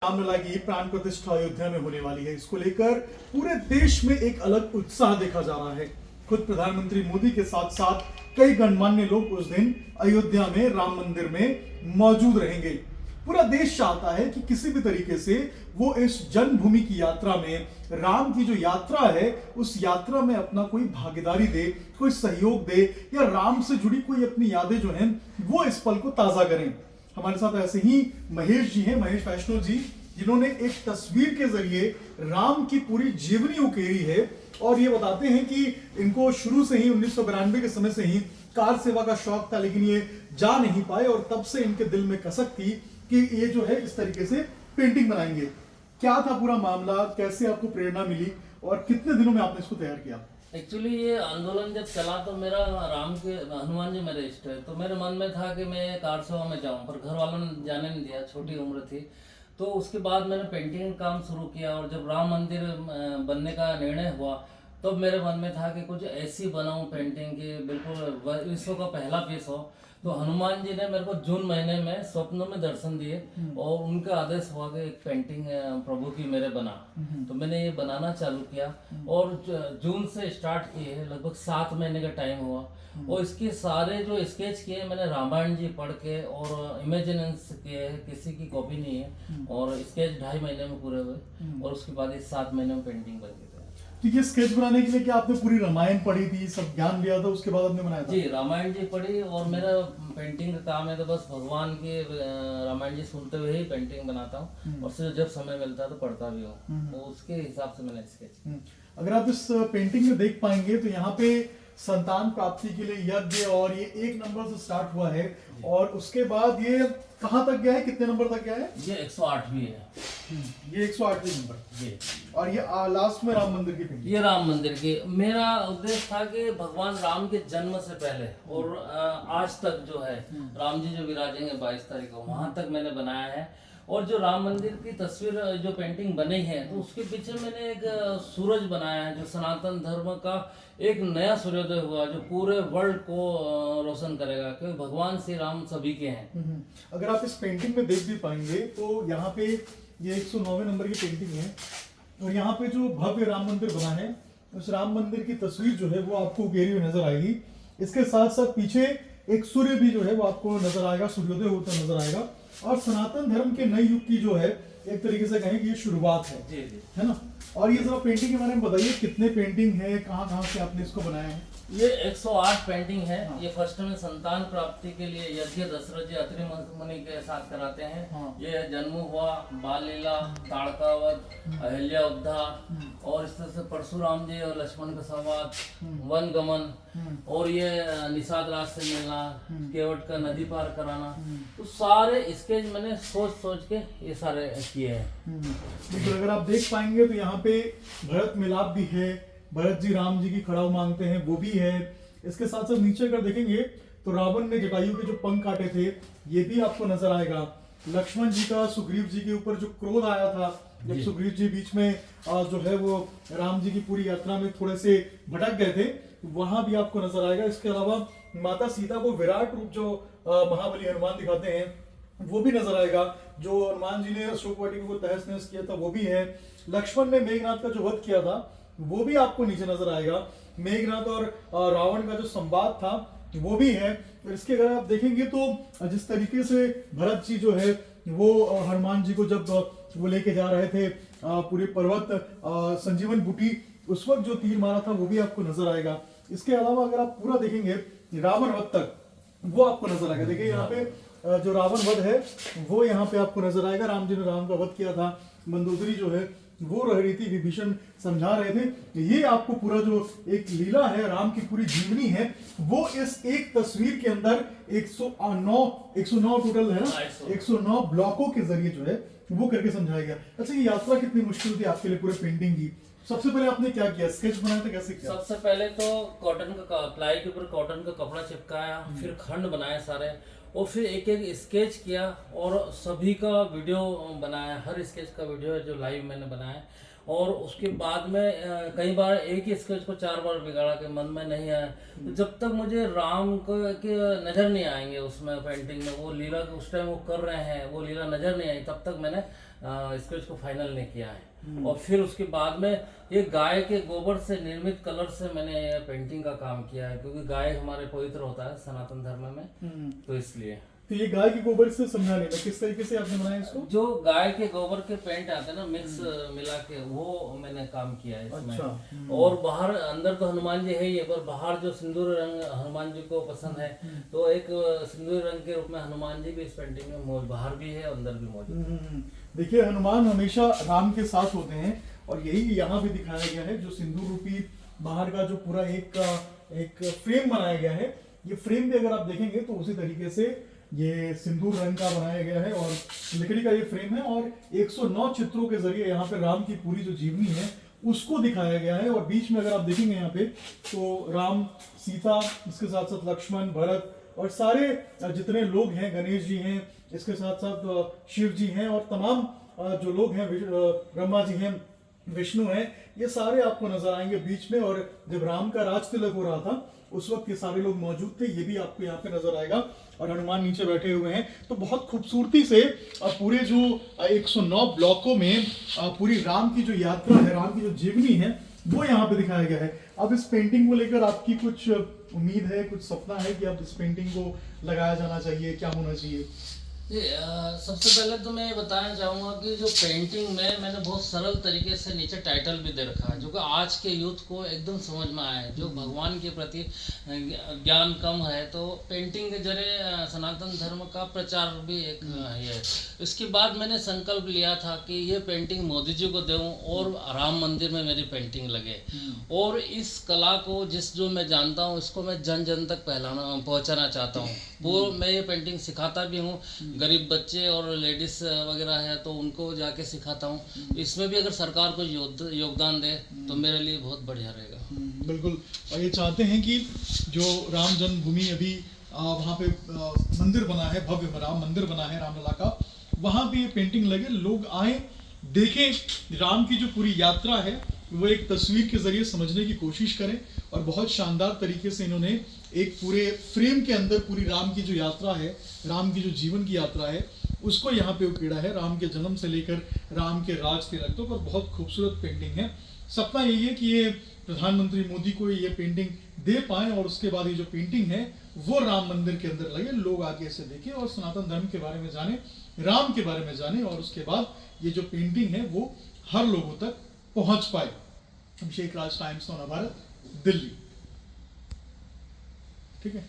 रामलला की प्राण प्रतिष्ठा अयोध्या में होने वाली है। इसको लेकर पूरे देश में एक अलग उत्साह देखा जा रहा है। खुद प्रधानमंत्री मोदी के साथ साथ कई गणमान्य लोग उस दिन अयोध्या में राम मंदिर में मौजूद रहेंगे। पूरा देश चाहता है कि किसी भी तरीके से वो इस जन्मभूमि की यात्रा में, राम की जो यात्रा है उस यात्रा में अपना कोई भागीदारी दे, कोई सहयोग दे, या राम से जुड़ी कोई अपनी यादें जो हैं वो इस पल को ताजा करें। हमारे साथ ऐसे ही महेश जी हैं, महेश वैष्णव जी, जिन्होंने एक तस्वीर के जरिए राम की पूरी जीवनी उकेरी है और ये बताते हैं कि इनको शुरू से ही 1992 के समय से ही कार सेवा का शौक था, लेकिन ये जा नहीं पाए और तब से इनके दिल में कसक थी कि ये जो है इस तरीके से पेंटिंग बनाएंगे। क्या था पूरा मामला, कैसे आपको प्रेरणा मिली और कितने दिनों में आपने इसको तैयार किया? एक्चुअली ये आंदोलन जब चला तो मेरा राम के हनुमान जी मेरे इष्ट है, तो मेरे मन में था कि मैं कार सेवा में जाऊं, पर घर वालों ने जाने नहीं दिया, छोटी उम्र थी। तो उसके बाद मैंने पेंटिंग काम शुरू किया और जब राम मंदिर बनने का निर्णय हुआ तो मेरे मन में था कि कुछ ऐसी बनाऊं पेंटिंग की बिल्कुल विश्व का पहला पीस हो। तो हनुमान जी ने मेरे को जून महीने में स्वप्नों में दर्शन दिए और उनका आदेश हुआ कि एक पेंटिंग प्रभु की मेरे बना। तो मैंने ये बनाना चालू किया और जून से स्टार्ट किए, लगभग 7 महीने का टाइम हुआ। और इसके सारे जो स्केच किए मैंने रामायण जी पढ़ के और इमेजिनेंस किए, किसी की कॉपी नहीं है, और स्केच 2.5 महीने में पूरे हुए और उसके बाद इस 7 महीने में पेंटिंग बन गई। तो ये स्केच बनाने के लिए क्या आपने पूरी रामायण पढ़ी थी, सब ज्ञान लिया था, उसके बाद आपने बनाया था? जी, रामायण जी पढ़ी और मेरा पेंटिंग का काम है तो बस भगवान के रामायण जी सुनते हुए ही पेंटिंग बनाता हूँ और फिर जब समय मिलता है तो पढ़ता भी हूँ, तो उसके हिसाब से मैंने स्केच। अगर आप इस पेंटिंग में देख पाएंगे तो यहाँ पे संतान प्राप्ति के लिए यज्ञ और ये 1 नंबर से स्टार्ट हुआ है और उसके बाद ये कहाँ तक गया है, कितने नंबर तक गया है? ये 108 भी है। ये 108वें नंबर जी। और ये लास्ट में राम मंदिर की पेंटिंग। ये राम मंदिर की मेरा उद्देश्य था कि भगवान राम के जन्म से पहले और आज तक जो है राम जी जो विराजेंगे 22 तारीख को, वहां तक मैंने बनाया है। और जो राम मंदिर की तस्वीर जो पेंटिंग बनी है तो उसके पीछे मैंने एक सूरज बनाया है जो सनातन धर्म का एक नया सूर्योदय हुआ जो पूरे वर्ल्ड को रोशन करेगा, क्योंकि भगवान श्री राम सभी के हैं। अगर आप इस पेंटिंग में देख भी पाएंगे तो यहाँ पे ये 109वें नंबर की पेंटिंग है और यहाँ पे जो भव्य राम मंदिर बना है उस राम मंदिर की तस्वीर जो है वो आपको उकेरी हुई नजर आएगी। इसके साथ साथ पीछे एक सूर्य भी जो है वो आपको नजर आएगा, सूर्योदय होता नजर आएगा और सनातन धर्म के नए युग की जो है एक तरीके से कहें कि ये शुरुआत है। जी जी। है ना? और ये जरा पेंटिंग के बारे में बताइए, कितने पेंटिंग है, कहाँ से आपने इसको बनाया है? ये 108 पेंटिंग है। हाँ। ये फर्स्ट में संतान प्राप्ति के लिए यज्ञ दशरथ जी अत्रि मुनि के साथ कराते हैं। हाँ। ये जन्म हुआ, बाल लीला, ताड़कावध, अहिल्या उद्धार और इस तरह से परशुराम जी और लक्ष्मण का संवाद, वन गमन और ये निषाद राज से मिलना, केवट का नदी पार कराना, तो सारे स्केच मैंने सोच के ये सारे किए हैं। बिल्कुल, अगर आप देख पाएंगे तो यहाँ पे भरत मिलाप भी है, भरत जी राम जी की खड़ाऊ मांगते हैं वो भी है। इसके साथ साथ नीचे अगर देखेंगे तो रावण ने जटायु के जो पंख काटे थे ये भी आपको नजर आएगा। लक्ष्मण जी का सुग्रीव जी के ऊपर जो क्रोध आया था जब सुग्रीव जी बीच में जो है वो राम जी की पूरी यात्रा में थोड़े से भटक गए थे, वहां भी आपको नजर आएगा। इसके अलावा माता सीता को विराट रूप जो महाबली हनुमान दिखाते हैं वो भी नजर आएगा। जो हनुमान जी ने अशोक वाटिका को तहस नहस किया था वो भी है। लक्ष्मण ने मेघनाथ का जो वध किया था वो भी आपको नीचे नजर आएगा। मेघनाथ और रावण का जो संवाद था वो भी है। इसके अगर आप देखेंगे तो जिस तरीके से भरत जी जो है वो हनुमान जी को जब वो लेके जा रहे थे पूरे पर्वत संजीवन बूटी, उस वक्त जो तीर मारा था वो भी आपको नजर आएगा। इसके अलावा अगर आप पूरा देखेंगे रावण वध तक वो आपको नजर आएगा। देखिए यहाँ पे जो रावण वध है वो यहाँ पे आपको नजर आएगा। राम जी ने राम का वध किया था, मंदोदरी जो है वो रह रही थी, विभीषण समझा रहे थे। ये आपको पूरा जो एक लीला है, राम की पूरी जीवनी है, वो इस एक तस्वीर के अंदर 109 टोटल है ना, 109 ब्लॉकों के जरिए जो है वो करके समझाया गया। अच्छा, ये यात्रा कितनी मुश्किल थी आपके लिए पूरे पेंटिंग की? सबसे पहले आपने क्या किया, स्केच बनाया था, कैसे किया? सबसे पहले तो कॉटन का प्लाई के ऊपर कॉटन का कपड़ा चिपकाया, फिर खंड बनाए सारे और फिर एक एक स्केच किया और सभी का वीडियो बनाया। हर स्केच का वीडियो है जो लाइव मैंने बनाया और उसके बाद में कई बार एक ही स्केच को 4 बार बिगाड़ा के मन में नहीं आया। तो जब तक मुझे राम को के नजर नहीं आएंगे उसमें पेंटिंग में, वो लीला उस टाइम वो कर रहे हैं वो लीला नजर नहीं आई, तब तक मैंने स्केच को फाइनल नहीं किया है। और फिर उसके बाद में ये गाय के गोबर से निर्मित कलर से मैंने पेंटिंग का काम किया है, क्योंकि गाय हमारे पवित्र होता है सनातन धर्म में, तो इसलिए। तो ये गाय के गोबर से समझा नहीं मैं, किस तरीके से आपने बनाया इसको? जो गाय के गोबर के पेंट आते हैं ना मिक्स मिला के, वो मैंने काम किया है इसमें। अच्छा। और बाहर, अंदर तो हनुमान जी है ही है, पर बाहर जो सिंदूर रंग हनुमान जी को पसंद है, तो एक सिंदूर रंग के रूप में हनुमान जी भी इस पेंटिंग में बाहर भी है, अंदर भी मौजूद है। देखिए हनुमान हमेशा राम के साथ होते हैं, और यही यहाँ भी दिखाया गया है। जो सिंदूर रूपी बाहर का जो पूरा एक फ्रेम बनाया गया है, ये फ्रेम भी अगर आप देखेंगे तो उसी तरीके से ये सिंदूर रंग का बनाया गया है, और लकड़ी का ये फ्रेम है, और 109 चित्रों के जरिए यहाँ पे राम की पूरी जो जीवनी है उसको दिखाया गया है। और बीच में अगर आप देखेंगे यहाँ पे, तो राम, सीता, इसके साथ साथ लक्ष्मण, भरत और सारे जितने लोग हैं, गणेश जी हैं, इसके साथ साथ शिव जी हैं, और तमाम जो लोग हैं, ब्रह्मा जी हैं, विष्णु हैं, ये सारे आपको नजर आएंगे बीच में। और जब राम का राज तिलक हो रहा था उस वक्त ये सारे लोग मौजूद थे, ये भी आपको यहाँ पे नजर आएगा। और हनुमान नीचे बैठे हुए हैं, तो बहुत खूबसूरती से पूरे जो 109 ब्लॉकों में पूरी राम की जो यात्रा है, राम की जो जीवनी है, वो यहाँ पे दिखाया गया है। अब इस पेंटिंग को लेकर आपकी कुछ उम्मीद है, कुछ सपना है कि अब इस पेंटिंग को लगाया जाना चाहिए, क्या होना चाहिए? सबसे पहले तो मैं ये बताना चाहूँगा कि जो पेंटिंग में मैंने बहुत सरल तरीके से नीचे टाइटल भी दे रखा है, जो कि आज के यूथ को एकदम समझ में आया है। जो भगवान के प्रति ज्ञान कम है, तो पेंटिंग के जरिए सनातन धर्म का प्रचार भी एक है। इसके बाद मैंने संकल्प लिया था कि ये पेंटिंग मोदी जी को दूँ और राम मंदिर में मेरी पेंटिंग लगे, और इस कला को जो मैं जानता हूँ इसको मैं जन जन तक पहुँचाना चाहता हूँ। वो मैं ये पेंटिंग सिखाता भी हूँ, गरीब बच्चे और लेडीज वगैरह है तो उनको जाके सिखाता हूँ। इसमें भी अगर सरकार को योगदान दे तो मेरे लिए बहुत बढ़िया रहेगा। बिल्कुल। और ये चाहते हैं कि जो राम जन्मभूमि अभी वहाँ पे मंदिर बना है, भव्य राम मंदिर बना है रामलला का, वहाँ पे ये पेंटिंग लगे, लोग आए, देखें राम की जो पूरी यात्रा है वो एक तस्वीर के जरिए समझने की कोशिश करें। और बहुत शानदार तरीके से इन्होंने एक पूरे फ्रेम के अंदर पूरी राम की जो यात्रा है, राम की जो जीवन की यात्रा है, उसको यहाँ पे उकेड़ा है, राम के जन्म से लेकर राम के राज तिलक तक। और बहुत खूबसूरत पेंटिंग है। सपना यही है कि ये प्रधानमंत्री मोदी को ये पेंटिंग दे पाए, और उसके बाद ये जो पेंटिंग है वो राम मंदिर के अंदर लगे, लोग आके इसे देखें और सनातन धर्म के बारे में जाने, राम के बारे में जाने, और उसके बाद ये जो पेंटिंग है वो हर लोगों तक पहुंच पाए। अभिषेक राज, टाइम्स ऑफ भारत, दिल्ली। ठीक है।